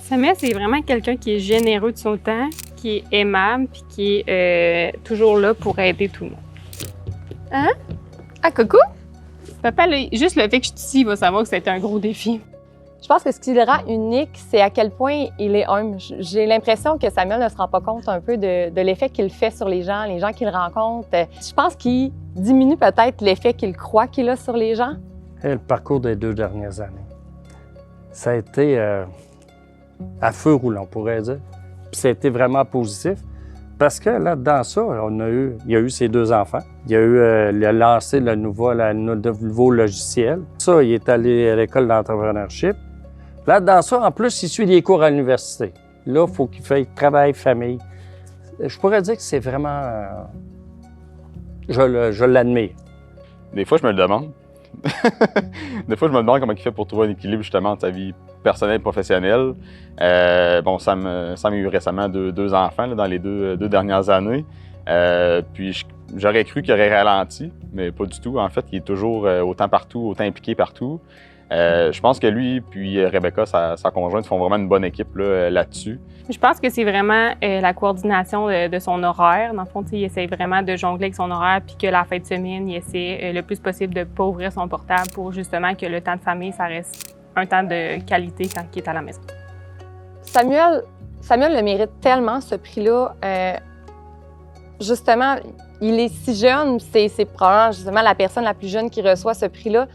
Samuel, c'est vraiment quelqu'un qui est généreux de son temps, qui est aimable, puis qui est toujours là pour aider tout le monde. Hein? Ah, coucou! Papa, là, juste le fait que je suis ici, il va savoir que c'était un gros défi. Je pense que ce qui le rend unique, c'est à quel point il est humble. J'ai l'impression que Samuel ne se rend pas compte un peu de l'effet qu'il fait sur les gens qu'il rencontre. Je pense qu'il diminue peut-être l'effet qu'il croit qu'il a sur les gens. Et le parcours des 2 dernières années, ça a été à feu roulant, on pourrait dire. Puis ça a été vraiment positif parce que là, dans ça, il y a eu ses 2 enfants. Il y a eu il a lancé le nouveau logiciel. Ça, il est allé à l'école d'entrepreneurship. Là, dans ça, en plus, il suit des cours à l'université. Là, il faut qu'il fasse travail, famille. Je pourrais dire que c'est vraiment... je l'admire. Des fois, je me le demande. Des fois, je me demande comment il fait pour trouver un équilibre justement entre sa vie personnelle et professionnelle. Sam a eu récemment 2 enfants là, dans les 2 dernières années. Puis j'aurais cru qu'il aurait ralenti, mais pas du tout. En fait, il est toujours autant partout, autant impliqué partout. Je pense que lui puis Rebecca, sa conjointe, font vraiment une bonne équipe là-dessus. Je pense que c'est vraiment la coordination de son horaire. Dans le fond, il essaie vraiment de jongler avec son horaire, puis que la fin de semaine, il essaie le plus possible de ne pas ouvrir son portable pour justement que le temps de famille, ça reste un temps de qualité quand il est à la maison. Samuel le mérite tellement, ce prix-là. Justement, il est si jeune, c'est probablement justement la personne la plus jeune qui reçoit ce prix-là.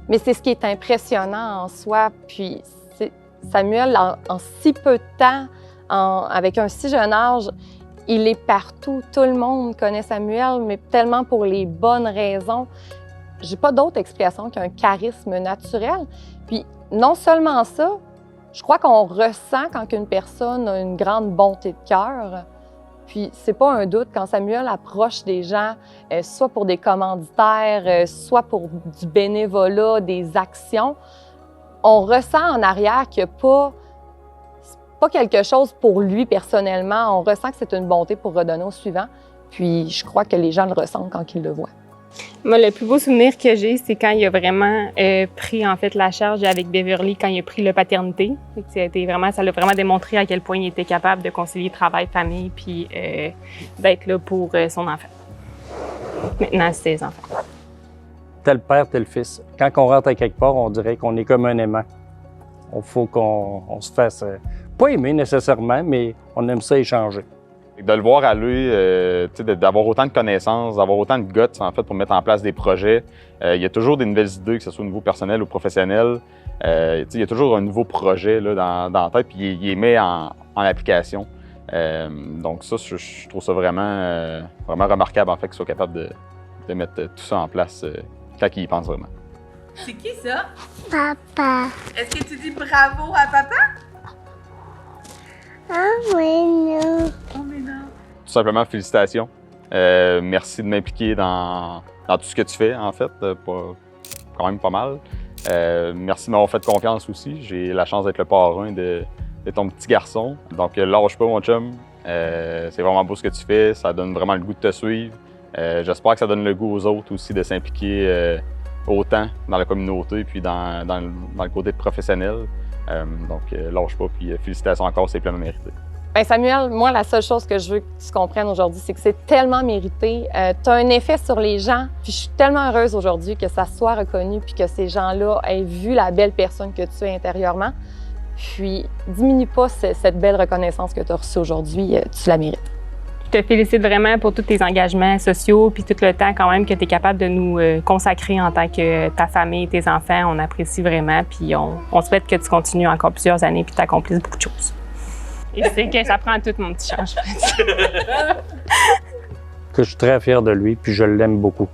Mais c'est ce qui est impressionnant en soi. Puis Samuel, en si peu de temps, avec un si jeune âge, il est partout. Tout le monde connaît Samuel, mais tellement pour les bonnes raisons. J'ai pas d'autre explication qu'un charisme naturel. Puis non seulement ça, je crois qu'on ressent quand une personne a une grande bonté de cœur. Puis c'est pas un doute, quand Samuel approche des gens, soit pour des commanditaires, soit pour du bénévolat, des actions, on ressent en arrière qu'il n'y a pas quelque chose pour lui personnellement. On ressent que c'est une bonté pour redonner au suivant. Puis je crois que les gens le ressentent quand ils le voient. Moi, le plus beau souvenir que j'ai, c'est quand il a vraiment pris en fait la charge avec Beverly, quand il a pris la paternité. Ça l'a vraiment démontré à quel point il était capable de concilier travail, famille, puis d'être là pour son enfant. Maintenant, c'est ses enfants. Tel père, tel fils. Quand on rentre à quelque part, on dirait qu'on est comme un aimant. Il faut qu'on se fasse, pas aimer nécessairement, mais on aime ça échanger. De le voir aller, d'avoir autant de connaissances, d'avoir autant de guts en fait, pour mettre en place des projets. Il y a toujours des nouvelles idées, que ce soit au niveau personnel ou professionnel. Il y a toujours un nouveau projet là, dans la tête, puis il les met en application. Donc ça, je trouve ça vraiment remarquable en fait, qu'il soit capable de mettre tout ça en place quand il y pense vraiment. C'est qui ça? Papa. Est-ce que tu dis bravo à papa? Ah oui, non. Oh mais non. Tout simplement, félicitations. Merci de m'impliquer dans tout ce que tu fais, en fait. Quand même pas mal. Merci de m'avoir fait confiance aussi. J'ai la chance d'être le parrain de ton petit garçon. Donc, lâche pas, mon chum. C'est vraiment beau ce que tu fais. Ça donne vraiment le goût de te suivre. J'espère que ça donne le goût aux autres aussi de s'impliquer autant dans la communauté puis dans le côté professionnel. Donc, lâche pas, puis félicitations encore, c'est pleinement mérité. Bien, Samuel, moi, la seule chose que je veux que tu comprennes aujourd'hui, c'est que c'est tellement mérité. Tu as un effet sur les gens, puis je suis tellement heureuse aujourd'hui que ça soit reconnu, puis que ces gens-là aient vu la belle personne que tu es intérieurement. Puis, diminue pas cette belle reconnaissance que tu as reçue aujourd'hui, tu la mérites. Je te félicite vraiment pour tous tes engagements sociaux puis tout le temps quand même que tu es capable de nous consacrer en tant que ta famille, tes enfants. On apprécie vraiment puis on souhaite que tu continues encore plusieurs années puis t'accomplisses beaucoup de choses. Et je sais que ça prend tout mon petit change. Que je suis très fier de lui puis je l'aime beaucoup.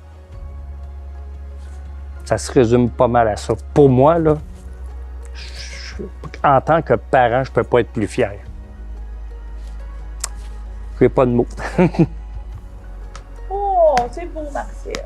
Ça se résume pas mal à ça. Pour moi, là, en tant que parent, je peux pas être plus fier. J'ai pas de mots. Oh, c'est beau, Martial.